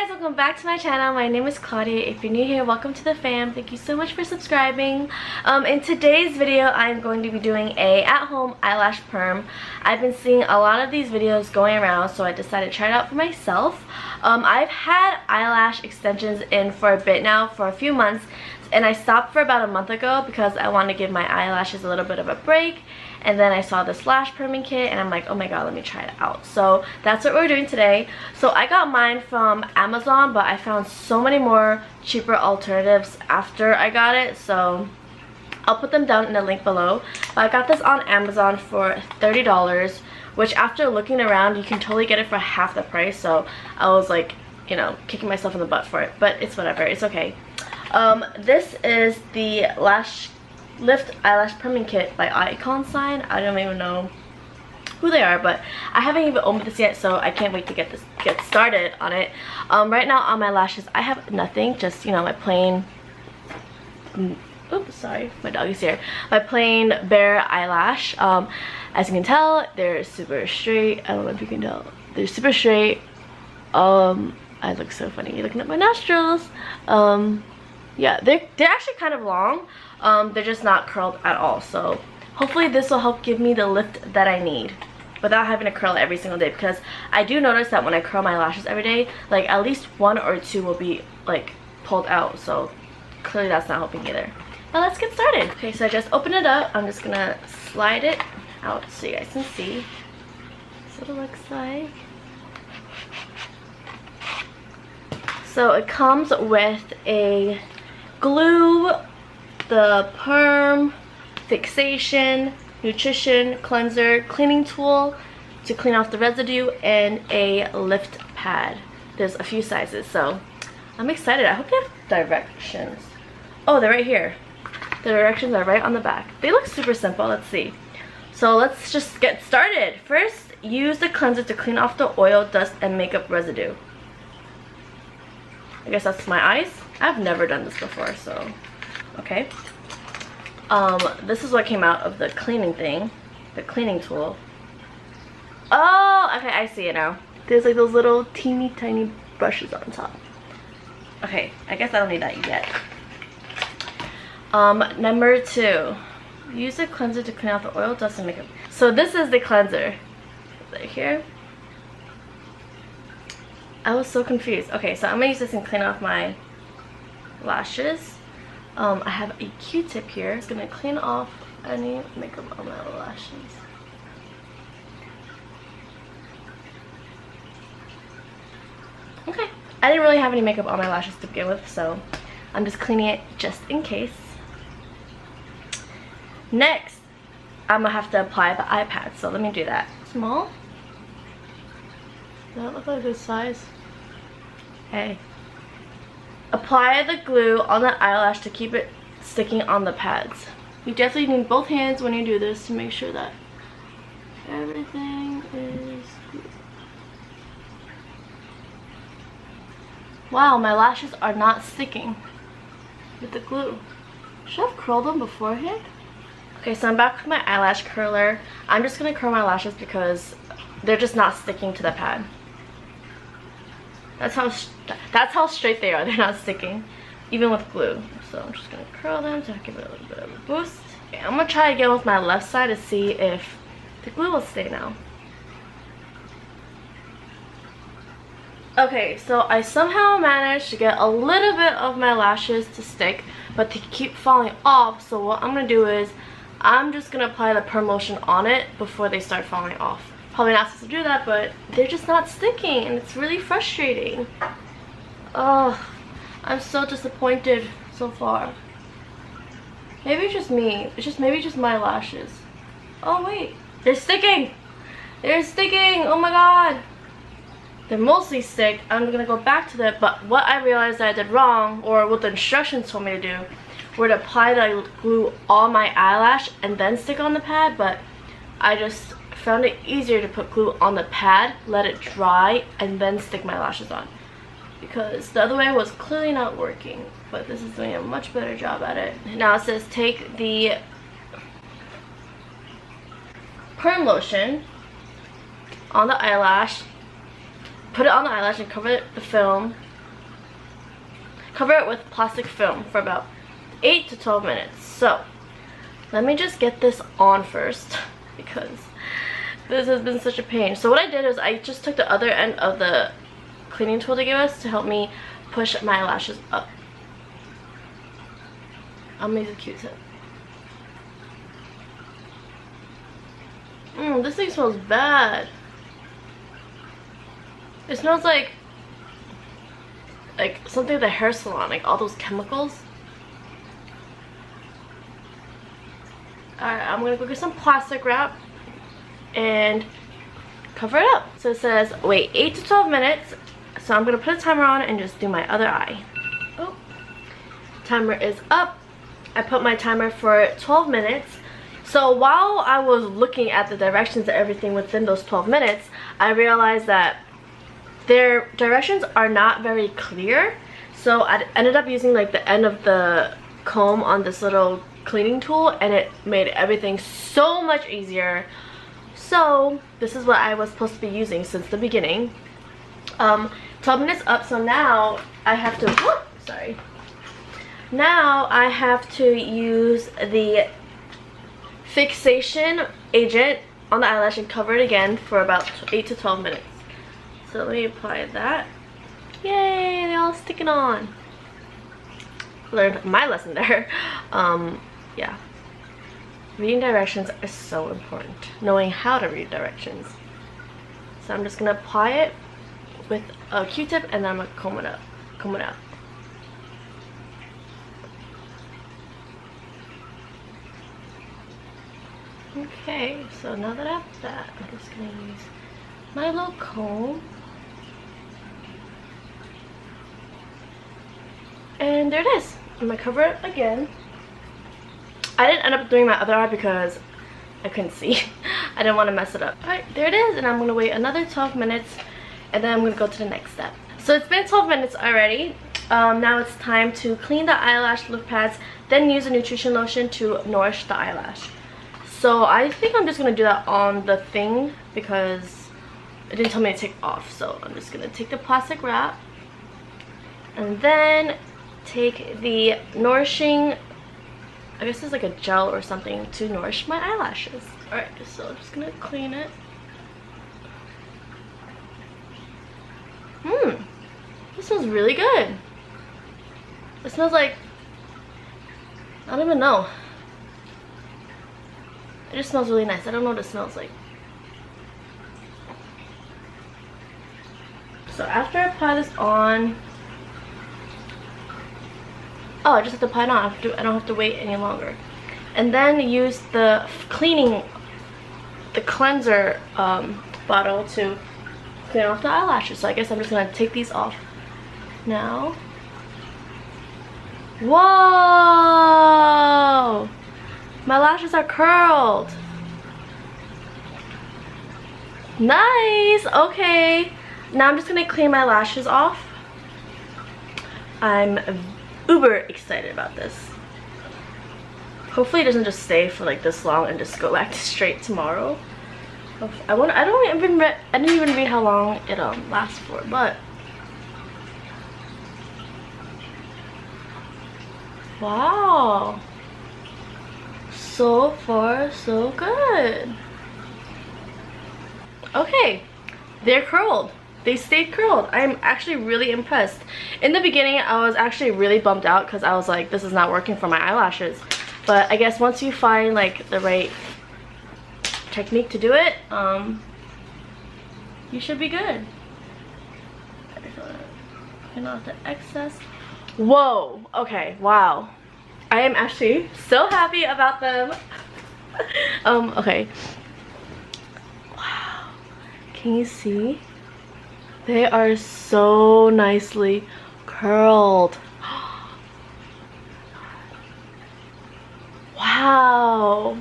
Hi guys, welcome back to my channel. My name is Claudia. If you're new here, welcome to the fam. Thank you so much for subscribing. In today's video, I'm going to be doing a at-home eyelash perm. I've been seeing a lot of these videos going around, so I decided to try it out for myself. I've had eyelash extensions in for a bit now, for a few months, and I stopped for about a month ago because I want to give my eyelashes a little bit of a break. And then I saw this Lash Perming Kit and I'm like, oh my god, let me try it out. So that's what we're doing today. So I got mine from Amazon, but I found so many more cheaper alternatives after I got it, so I'll put them down in the link below. I got this on Amazon for $30, which after looking around, you can totally get it for half the price. So I was like, you know, kicking myself in the butt for it, but it's whatever, it's okay. This is the Lash Lift Eyelash Perming Kit by Icon Sign. I don't even know who they are, but I haven't even opened this yet, so I can't wait to get started on it. Right now on my lashes, I have nothing, just, you know, my plain, oops, sorry, my dog is here, my plain bare eyelash. As you can tell, they're super straight. I don't know if you can tell, they're super straight. I look so funny looking at my nostrils. Yeah, they're actually kind of long. They're just not curled at all, so hopefully this will help give me the lift that I need without having to curl every single day, because I do notice that when I curl my lashes every day, like at least one or two will be like pulled out, so clearly that's not helping either. Now let's get started. Okay, so I just opened it up. I'm just gonna slide it out so you guys can see. That's what it looks like. So it comes with a glue, the perm, fixation, nutrition, cleanser, cleaning tool to clean off the residue, and a lift pad. There's a few sizes, so I'm excited. I hope they have directions. Oh, they're right here. The directions are right on the back. They look super simple. Let's see. So let's just get started. First, use the cleanser to clean off the oil, dust, and makeup residue. I guess that's my eyes. I've never done this before, so okay. This is what came out of the cleaning thing, the cleaning tool. Oh, okay, I see it now. There's like those little teeny tiny brushes on top. Okay, I guess I don't need that yet. Number 2, use a cleanser to clean out the oil, dust, and makeup. So this is the cleanser right here. I was so confused. Okay, so I'm gonna use this and clean off my lashes. I have a Q-tip here. It's gonna clean off any makeup on my lashes. Okay, I didn't really have any makeup on my lashes to begin with, so I'm just cleaning it just in case. Next, I'm gonna have to apply the eye pad, so let me do that. Small? Does that look like a good size? Hey. Apply the glue on the eyelash to keep it sticking on the pads. You definitely need both hands when you do this to make sure that everything is glued. Wow, my lashes are not sticking with the glue. Should I have curled them beforehand? Okay, so I'm back with my eyelash curler. I'm just gonna curl my lashes because they're just not sticking to the pad. That's how straight they are. They're not sticking, even with glue. So I'm just gonna curl them to give it a little bit of a boost. Okay, I'm gonna try again with my left side to see if the glue will stay now. Okay, so I somehow managed to get a little bit of my lashes to stick, but they keep falling off. So what I'm gonna do is I'm just gonna apply the perm lotion on it before they start falling off. Probably not supposed to do that, but they're just not sticking and it's really frustrating. Oh, I'm so disappointed so far. Maybe it's just me. It's just maybe just my lashes. Oh wait, they're sticking. They're sticking. Oh my god. They're mostly stick. I'm gonna go back to that, but what I realized that I did wrong, or what the instructions told me to do, were to apply the glue on my eyelash and then stick on the pad, but I just found it easier to put glue on the pad, let it dry, and then stick my lashes on, because the other way was clearly not working, but this is doing a much better job at it. Now it says take the perm lotion on the eyelash, put it on the eyelash and cover the film cover it with plastic film for about 8 to 12 minutes. So let me just get this on first because this has been such a pain. So what I did is I just took the other end of the cleaning tool they gave us to help me push my lashes up. I'm gonna use a Q-tip. This thing smells bad. It smells like something at the hair salon, like all those chemicals. Alright, I'm gonna go get some plastic wrap and cover it up. So it says wait 8 to 12 minutes. So I'm gonna put a timer on and just do my other eye. Oh, timer is up. I put my timer for 12 minutes. So while I was looking at the directions and everything within those 12 minutes, I realized that their directions are not very clear. So I ended up using like the end of the comb on this little cleaning tool, and it made everything so much easier. So this is what I was supposed to be using since the beginning. 12 minutes up, so now I have to, whoop, sorry. Now I have to use the fixation agent on the eyelash and cover it again for about 8 to 12 minutes. So let me apply that. Yay, they're all sticking on. Learned my lesson there. Yeah. Reading directions is so important. Knowing how to read directions. So I'm just gonna apply it with a Q-tip and then I'm gonna comb it up. Comb it out. Okay, so now that I have that, I'm just gonna use my little comb. And there it is. I'm gonna cover it again. I didn't end up doing my other eye because I couldn't see. I didn't want to mess it up. Alright, there it is, and I'm gonna wait another 12 minutes and then I'm gonna go to the next step. So it's been 12 minutes already. Now it's time to clean the eyelash lift pads, then use a nutrition lotion to nourish the eyelash. So I think I'm just gonna do that on the thing because it didn't tell me to take off. So I'm just gonna take the plastic wrap and then take the Nourishing, I guess it's like a gel or something to nourish my eyelashes. Alright, so I'm just gonna clean it. This smells really good. It smells like, I don't even know. It just smells really nice. I don't know what it smells like. So after I apply this on, oh, I just have to apply it on. I don't have to wait any longer. And then use the cleanser bottle to clean off the eyelashes. So I guess I'm just gonna take these off now. Whoa! My lashes are curled. Nice. Okay. Now I'm just gonna clean my lashes off. I'm uber excited about this. Hopefully it doesn't just stay for like this long and just go back to straight tomorrow. I didn't even read how long it lasts for, but wow, so far so good. Okay, they're curled. They stayed curled. I'm actually really impressed. In the beginning, I was actually really bummed out because I was like, this is not working for my eyelashes. But I guess once you find like the right technique to do it, you should be good. Clean off the excess. Whoa, okay, wow. I am actually so happy about them. Okay. Wow, can you see? They are so nicely curled. Wow.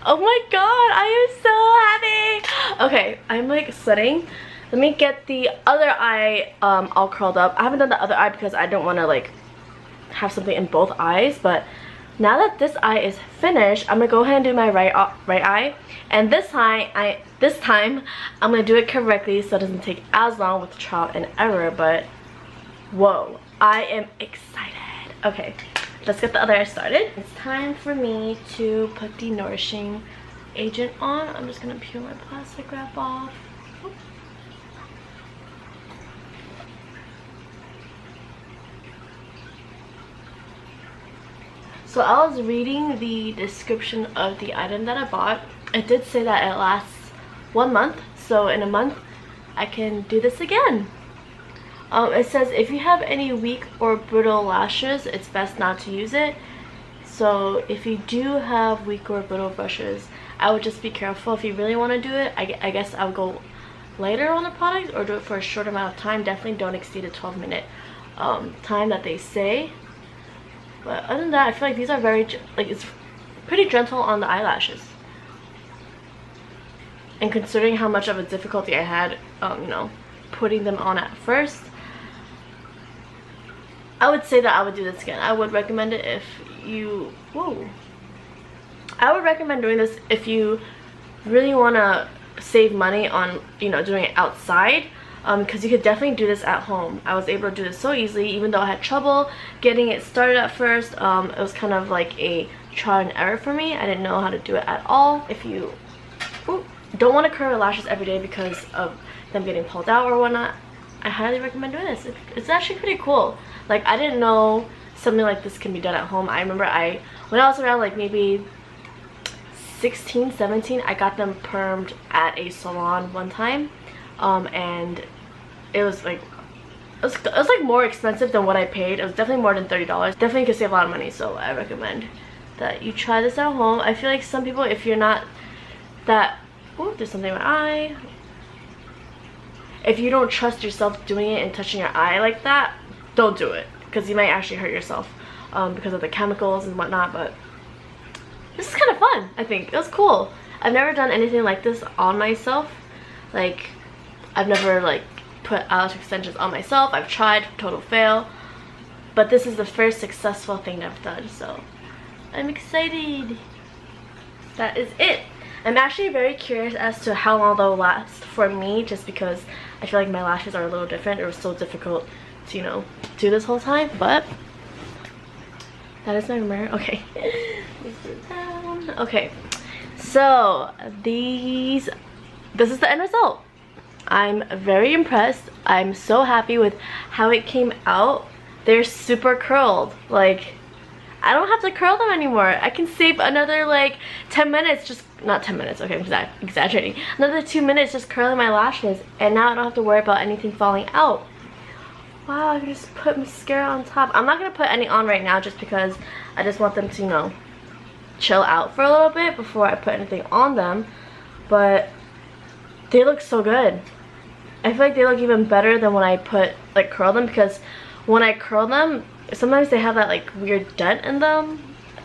Oh my god, I am so happy. Okay, I'm like sweating. Let me get the other eye all curled up. I haven't done the other eye because I don't want to like have something in both eyes, but now that this eye is finished, I'm gonna go ahead and do my right eye, and this time I'm gonna do it correctly so it doesn't take as long with trial and error. But whoa, I am excited. Okay, let's get the other eye started. It's time for me to put the Nourishing agent on. I'm just gonna peel my plastic wrap off. So I was reading the description of the item that I bought. It did say that it lasts 1 month, so in a month I can do this again. It says if you have any weak or brittle lashes, it's best not to use it. So if you do have weak or brittle brushes, I would just be careful. If you really want to do it, I guess I would go lighter on the product or do it for a short amount of time. Definitely don't exceed a 12-minute time that they say. But other than that, I feel like these are very, like, it's pretty gentle on the eyelashes. And considering how much of a difficulty I had, you know, putting them on at first, I would say that I would do this again. I would recommend it if you, I would recommend doing this if you really want to save money on, you know, doing it outside. Because you could definitely do this at home. I was able to do this so easily, even though I had trouble getting it started at first. It was kind of like a trial and error for me. I didn't know how to do it at all. If you don't want to curl your lashes every day because of them getting pulled out or whatnot, I highly recommend doing this. It's actually pretty cool. Like, I didn't know something like this can be done at home. I remember when I was around like maybe 16, 17, I got them permed at a salon one time. And it was like more expensive than what I paid. It was definitely more than $30. Definitely could save a lot of money, so I recommend that you try this at home. I feel like some people, if you're not that, there's something in my eye. If you don't trust yourself doing it and touching your eye like that, don't do it, because you might actually hurt yourself because of the chemicals and whatnot. But this is kind of fun. I think it was cool. I've never done anything like this on myself. Like, I've never like put eyelash extensions on myself. I've tried, total fail. But this is the first successful thing I've done, so I'm excited. That is it. I'm actually very curious as to how long they'll last for me, just because I feel like my lashes are a little different. It was so difficult to, you know, do this whole time, but that is my mirror. Okay. Okay, so this is the end result. I'm very impressed. I'm so happy with how it came out. They're super curled. Like, I don't have to curl them anymore. I can save another like 10 minutes, just not 10 minutes, okay, I'm exaggerating. Another 2 minutes just curling my lashes, and now I don't have to worry about anything falling out. Wow, I can just put mascara on top. I'm not gonna put any on right now just because I just want them to, you know, chill out for a little bit before I put anything on them. But they look so good. I feel like they look even better than when I curl them, because when I curl them, sometimes they have that like weird dent in them,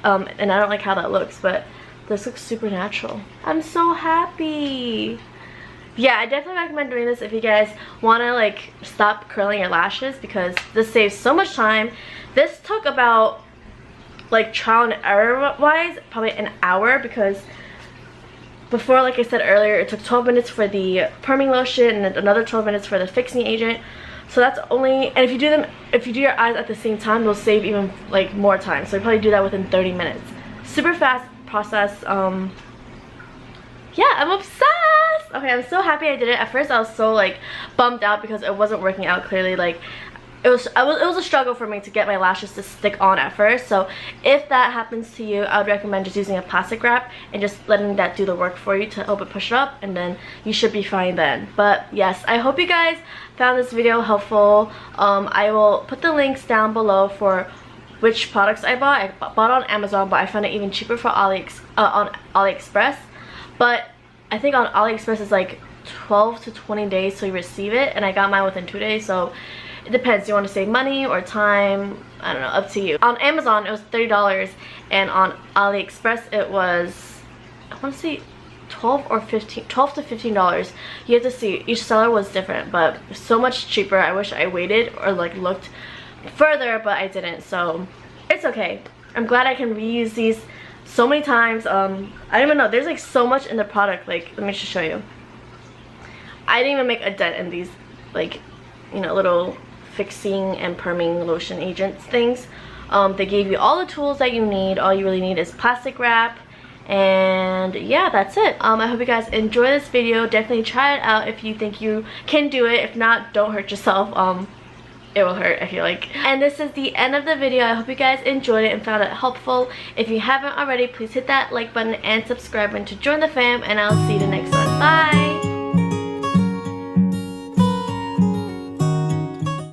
and I don't like how that looks, but this looks super natural. I'm so happy. Yeah, I definitely recommend doing this if you guys want to like stop curling your lashes, because this saves so much time. This took about, like, trial and error wise, probably an hour, because before, like I said earlier, it took 12 minutes for the perming lotion and another 12 minutes for the fixing agent. So that's only, and if you do your eyes at the same time, you'll save even like more time. So you probably do that within 30 minutes. Super fast process. Yeah, I'm obsessed. Okay, I'm so happy I did it. At first I was so like bummed out because it wasn't working out clearly. Like, it was a struggle for me to get my lashes to stick on at first. So if that happens to you, I would recommend just using a plastic wrap and just letting that do the work for you to help it push it up, and then you should be fine then. But yes, I hope you guys found this video helpful. I will put the links down below for which products I bought. I bought on Amazon, but I found it even cheaper for on Aliexpress. But I think on Aliexpress it's like 12 to 20 days till you receive it, and I got mine within 2 days. So it depends. You want to save money or time? I don't know, up to you. On Amazon it was $30, and on Aliexpress it was, I want to say $12 to $15. You have to see, each seller was different, but so much cheaper. I wish I waited or like looked further, but I didn't, so it's okay. I'm glad I can reuse these so many times. I don't even know, there's like so much in the product. Like, let me just show you. I didn't even make a dent in these, like, you know, little fixing and perming lotion agents things. They gave you all the tools that you need. All you really need is plastic wrap, and yeah, that's it. I hope you guys enjoy this video. Definitely try it out if you think you can do it. If not, don't hurt yourself. It will hurt, I feel like. And this is the end of the video. I hope you guys enjoyed it and found it helpful. If you haven't already, please hit that like button and subscribe button to join the fam, and I'll see you in the next one. Bye!